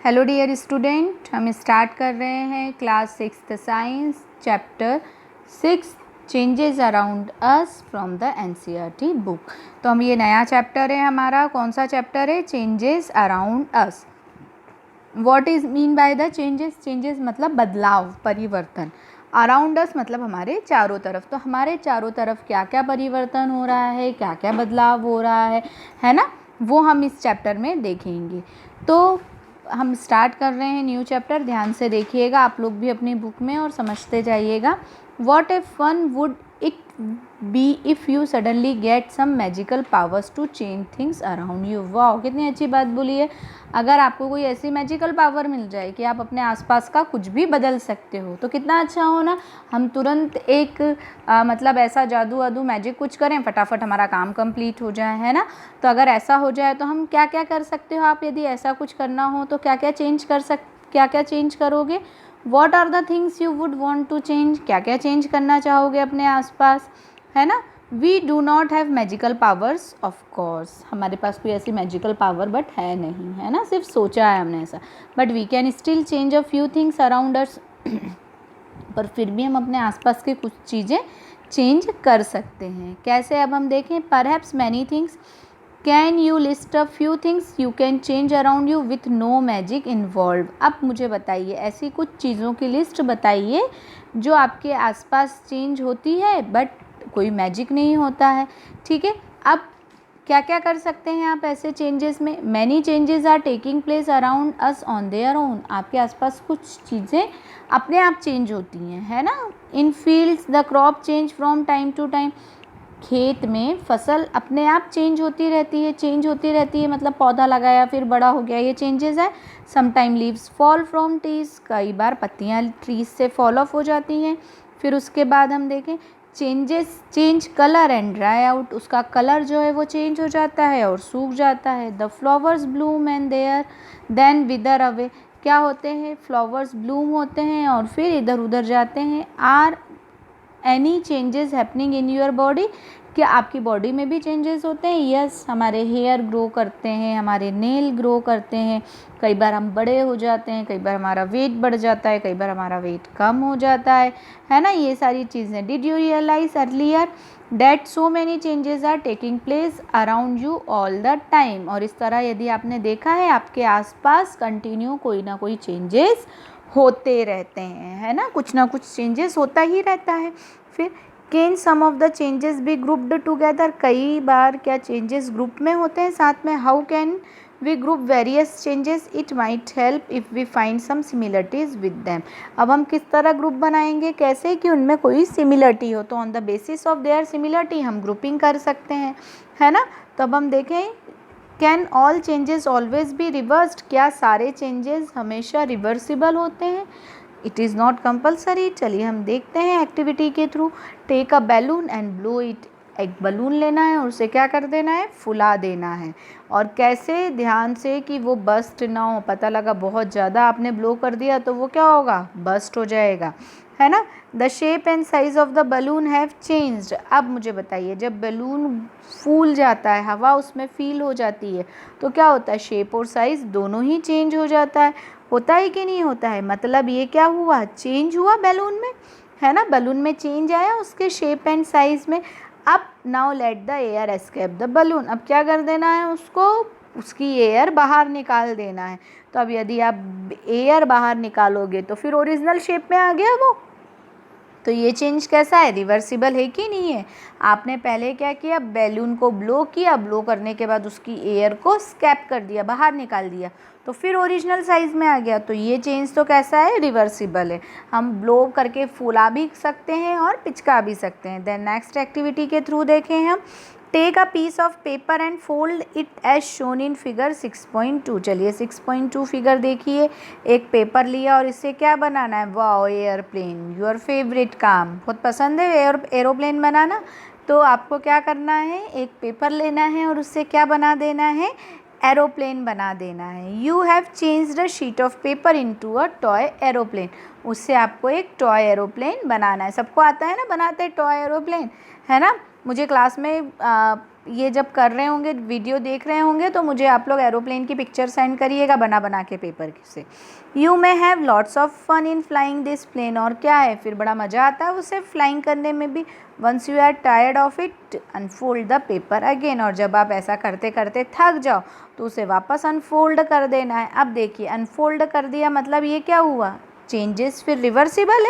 Hello dear student, हम start कर रहे हैं class 6th science chapter 6 changes around us from the NCERT book. तो हम ये नया चैप्टर है हमारा। कौन सा चैप्टर है? Changes around us. What is mean by the changes? Changes मतलब बदलाव, परिवर्तन। अराउंड अस मतलब हमारे चारों तरफ। तो हमारे चारों तरफ क्या क्या परिवर्तन हो रहा है, क्या क्या बदलाव हो रहा है ना, वो हम इस चैप्टर में देखेंगे। तो हम स्टार्ट कर रहे हैं न्यू चैप्टर। ध्यान से देखिएगा आप लोग भी अपनी बुक में और समझते जाइएगा। What if fun would it be if you suddenly get some magical powers to change things around you. वाह, कितनी अच्छी बात बोली है। अगर आपको कोई ऐसी मैजिकल पावर मिल जाए कि आप अपने आसपास का कुछ भी बदल सकते हो तो कितना अच्छा हो ना। हम तुरंत एक मतलब ऐसा जादू वादू मैजिक कुछ करें, फटाफट हमारा काम कंप्लीट हो जाए, है ना। तो अगर ऐसा हो जाए तो हम क्या क्या कर सकते हो आप? यदि ऐसा कुछ करना हो तो क्या क्या चेंज करोगे? What are the things you would want to change? क्या क्या चेंज करना चाहोगे अपने आसपास, है ना। We do not have magical powers of course. हमारे पास कोई ऐसी मैजिकल पावर बट है नहीं, है ना, सिर्फ सोचा है हमने ऐसा। But we can still change a few things around us. पर फिर भी हम अपने आसपास की कुछ चीज़ें चेंज कर सकते हैं। कैसे? अब हम देखें। Perhaps many things. Can you list a few things you can change around you with no magic involve. अब मुझे बताइए, ऐसी कुछ चीज़ों की लिस्ट बताइए जो आपके आसपास चेंज होती है बट कोई मैजिक नहीं होता है। ठीक है, अब क्या क्या कर सकते हैं आप ऐसे चेंजेस में? Many changes are taking place around us on their own. आपके आसपास कुछ चीज़ें अपने आप चेंज होती हैं, है ना। In fields the crop change from time to time. खेत में फसल अपने आप चेंज होती रहती है मतलब पौधा लगाया फिर बड़ा हो गया, ये चेंजेस है। Sometime leaves fall from trees. कई बार पत्तियाँ ट्रीज से फॉल ऑफ हो जाती हैं। फिर उसके बाद हम देखें change colour and dry out. उसका कलर जो है वो चेंज हो जाता है और सूख जाता है। The flowers bloom and there then wither away. क्या होते हैं? फ्लावर्स ब्लूम होते हैं और फिर इधर उधर जाते हैं। Are any changes happening in your body. क्या आपकी बॉडी में भी चेंजेस होते हैं? यस, हमारे हेयर ग्रो करते हैं, हमारे नेल ग्रो करते हैं। कई बार हम बड़े हो जाते हैं, कई बार हमारा वेट बढ़ जाता है, कई बार हमारा वेट कम हो जाता है ना। ये सारी चीज़ें। Did you realize earlier that so many changes are taking place around you all the time. और इस तरह यदि आपने देखा है आपके आसपास कंटिन्यू कोई ना कोई चेंजेस होते रहते हैं, है ना, कुछ ना कुछ चेंजेस होता ही रहता है। फिर can some of the changes be grouped together. कई बार क्या चेंजेस ग्रुप में होते हैं साथ में? How can we group various changes? It might help if we find some similarities with them. अब हम किस तरह ग्रुप बनाएंगे? कैसे कि उनमें कोई सिमिलरिटी हो, तो on the basis of their similarity हम ग्रुपिंग कर सकते हैं, है ना। तो अब हम देखें, can all changes always be reversed. क्या सारे चेंजेस हमेशा रिवर्सिबल होते हैं? It is not compulsory. चलिए हम देखते हैं एक्टिविटी के through. Take a balloon and blow it. एक बलून लेना है और उसे क्या कर देना है? फुला देना है। और कैसे? ध्यान से कि वो बस्ट ना हो। पता लगा बहुत ज़्यादा आपने ब्लो कर दिया तो वो क्या होगा? बस्ट हो जाएगा, है ना। The shape and size of the balloon have changed. अब मुझे बताइए, जब बलून फूल जाता है, हवा उसमें फील हो जाती है तो क्या होता है? शेप और साइज़ दोनों ही चेंज हो जाता है। होता है कि नहीं होता है? मतलब ये क्या हुआ? चेंज हुआ बैलून में, है ना। बैलून में चेंज आया उसके शेप एंड साइज में। अब now let the air escape the balloon. अब क्या कर देना है उसको? उसकी एयर बाहर निकाल देना है। तो अब यदि आप एयर बाहर निकालोगे तो फिर ओरिजिनल शेप में आ गया वो। तो ये चेंज कैसा है? रिवर्सिबल है कि नहीं है? आपने पहले क्या किया? बैलून को ब्लो किया, ब्लो करने के बाद उसकी एयर को स्कैप कर दिया, बाहर निकाल दिया, तो फिर ओरिजिनल साइज़ में आ गया। तो ये चेंज तो कैसा है? रिवर्सिबल है। हम ब्लो करके फूला भी सकते हैं और पिचका भी सकते हैं। देन नेक्स्ट एक्टिविटी के थ्रू देखें हम। Take a piece of paper and fold it as shown in figure 6.2। चलिए 6.2 फिगर देखिए। एक पेपर लिया और इससे क्या बनाना है? Wow, airplane. योर फेवरेट काम, बहुत पसंद है एरोप्लेन बनाना। तो आपको क्या करना है? एक पेपर लेना है और उससे क्या बना देना है? एरोप्लेन बना देना है। You have changed a sheet of paper into a toy aeroplane. उससे आपको एक टॉय एरोप्लेन बनाना है। सबको आता है ना बनाते टॉय एरोप्लेन, है ना। मुझे क्लास में ये जब कर रहे होंगे, वीडियो देख रहे होंगे, तो मुझे आप लोग एरोप्लेन की पिक्चर सेंड करिएगा बना के पेपर से। You may have lots of fun in flying this plane, और क्या है, फिर बड़ा मज़ा आता है उसे फ्लाइंग करने में भी। Once you are tired of it unfold the paper again, और जब आप ऐसा करते करते थक जाओ तो उसे वापस अनफोल्ड कर देना है। अब देखिए, अनफोल्ड कर दिया मतलब ये क्या हुआ, चेंजेस फिर रिवर्सिबल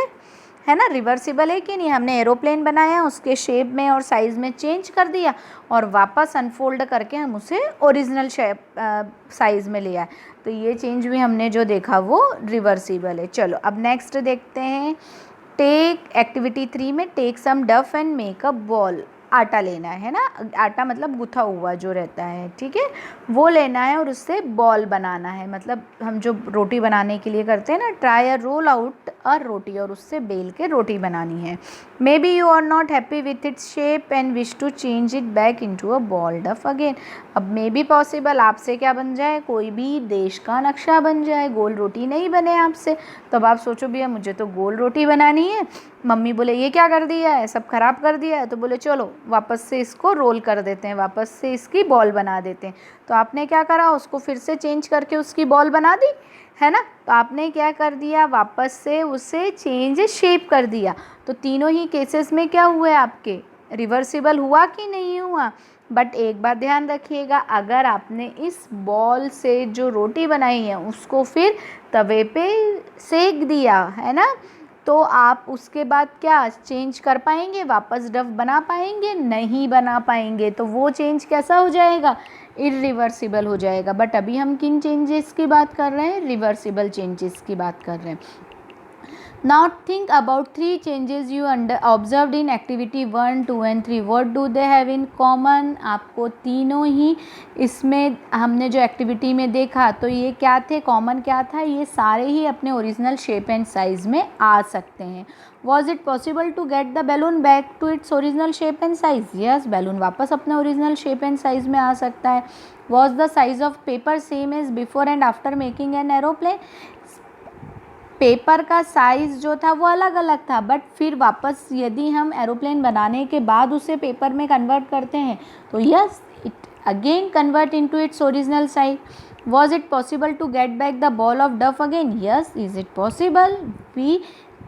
है ना, रिवर्सिबल है कि नहीं। हमने एरोप्लेन बनाया, उसके शेप में और साइज़ में चेंज कर दिया और वापस अनफोल्ड करके हम उसे ओरिजिनल शेप साइज़ में लिया है, तो ये चेंज भी हमने जो देखा वो रिवर्सिबल है। चलो अब नेक्स्ट देखते हैं। टेक एक्टिविटी 3 में टेक सम डफ एंड मेक अ बॉल, आटा लेना है ना, आटा मतलब गुथा हुआ जो रहता है, ठीक है, वो लेना है और उससे बॉल बनाना है। मतलब हम जो रोटी बनाने के लिए करते हैं ना, try a roll out a roti, और उससे बेल के रोटी बनानी है। Maybe you are not happy with its shape and wish to change it back into a ball dough again. अब मे बी पॉसिबल आपसे क्या बन जाए, कोई भी देश का नक्शा बन जाए, गोल रोटी नहीं बने आपसे। तब आप सोचो भैया मुझे तो गोल रोटी बनानी है, मम्मी बोले ये क्या कर दिया है, सब खराब कर दिया है, तो बोले चलो वापस से इसको रोल कर देते हैं, वापस से इसकी बॉल बना देते हैं। तो आपने क्या करा, उसको फिर से चेंज करके उसकी बॉल बना दी, है ना। तो आपने क्या कर दिया, वापस से उसे चेंज शेप कर दिया। तो तीनों ही केसेस में क्या हुआ है आपके, रिवर्सिबल हुआ कि नहीं हुआ। बट एक बात ध्यान रखिएगा, अगर आपने इस बॉल से जो रोटी बनाई है उसको फिर तवे पे सेक दिया है ना, तो आप उसके बाद क्या चेंज कर पाएंगे, वापस डफ बना पाएंगे, नहीं बना पाएंगे। तो वो चेंज कैसा हो जाएगा, इरिवर्सिबल हो जाएगा। बट अभी हम किन चेंजेस की बात कर रहे हैं, रिवर्सिबल चेंजेस की बात कर रहे हैं। Now think about 3 changes you observed in activity 1, 2 and 3. What do they have in common? आपको तीनों ही इसमें हमने जो एक्टिविटी में देखा तो ये क्या थे, कॉमन क्या था, ये सारे ही अपने ओरिजिनल शेप एंड साइज़ में आ सकते हैं। Was it possible to get the balloon back to its original shape and size? Yes, balloon वापस अपने ओरिजिनल शेप एंड साइज़ में आ सकता है। Was the size of paper same as before and after making an aeroplane? Paper का size जो था वो अलग अलग था, बट फिर वापस यदि हम एरोप्लेन बनाने के बाद उसे पेपर में कन्वर्ट करते हैं तो yes, it again convert into its original size. Was it possible to get back the ball of dough again? Yes, is it possible, we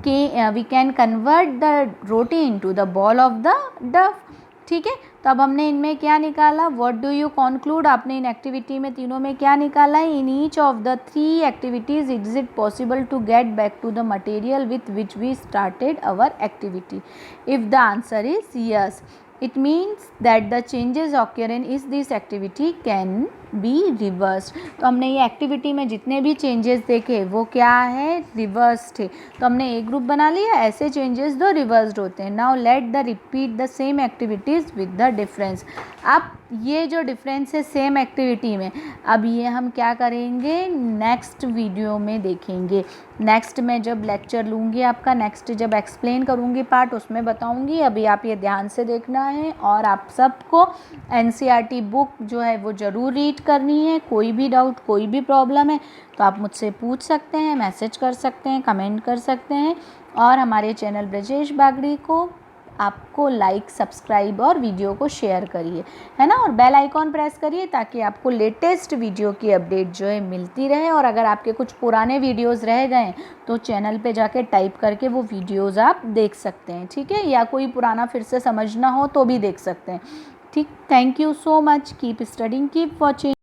can convert the roti into the ball of the dough, ठीक है। तो अब हमने इनमें क्या निकाला, what do you conclude, आपने in activity में तीनों में क्या निकाला है, in each of the 3 activities is it possible to get back to the material with which we started our activity. If the answer is yes, it means that the changes occurring in this activity can be reversed। तो हमने ये activity में जितने भी changes देखे वो क्या है, रिवर्स थे। तो हमने एक ग्रुप बना लिया, ऐसे चेंजेस दो रिवर्स्ड होते हैं। Now let the repeat the same activities with the difference. अब ये जो डिफरेंस है सेम एक्टिविटी में, अब ये हम क्या करेंगे, नेक्स्ट वीडियो में देखेंगे। नेक्स्ट मैं जब लेक्चर लूँगी आपका, नेक्स्ट जब एक्सप्लेन करूँगी पार्ट, उसमें बताऊँगी। अभी आप ये ध्यान से देखना है और आप सबको एनसीईआरटी बुक जो है वो ज़रूर रीड करनी है। कोई भी डाउट, कोई भी प्रॉब्लम है तो आप मुझसे पूछ सकते हैं, मैसेज कर सकते हैं, कमेंट कर सकते हैं। और हमारे चैनल ब्रजेश बागड़ी को आपको लाइक, सब्सक्राइब और वीडियो को शेयर करिए, है ना, और बेल आइकॉन प्रेस करिए ताकि आपको लेटेस्ट वीडियो की अपडेट जो है मिलती रहे। और अगर आपके कुछ पुराने वीडियोस रह गए तो चैनल पे जाके टाइप करके वो वीडियोस आप देख सकते हैं, ठीक है, या कोई पुराना फिर से समझना हो तो भी देख सकते हैं, ठीक। Thank you so much, keep studying, keep watching.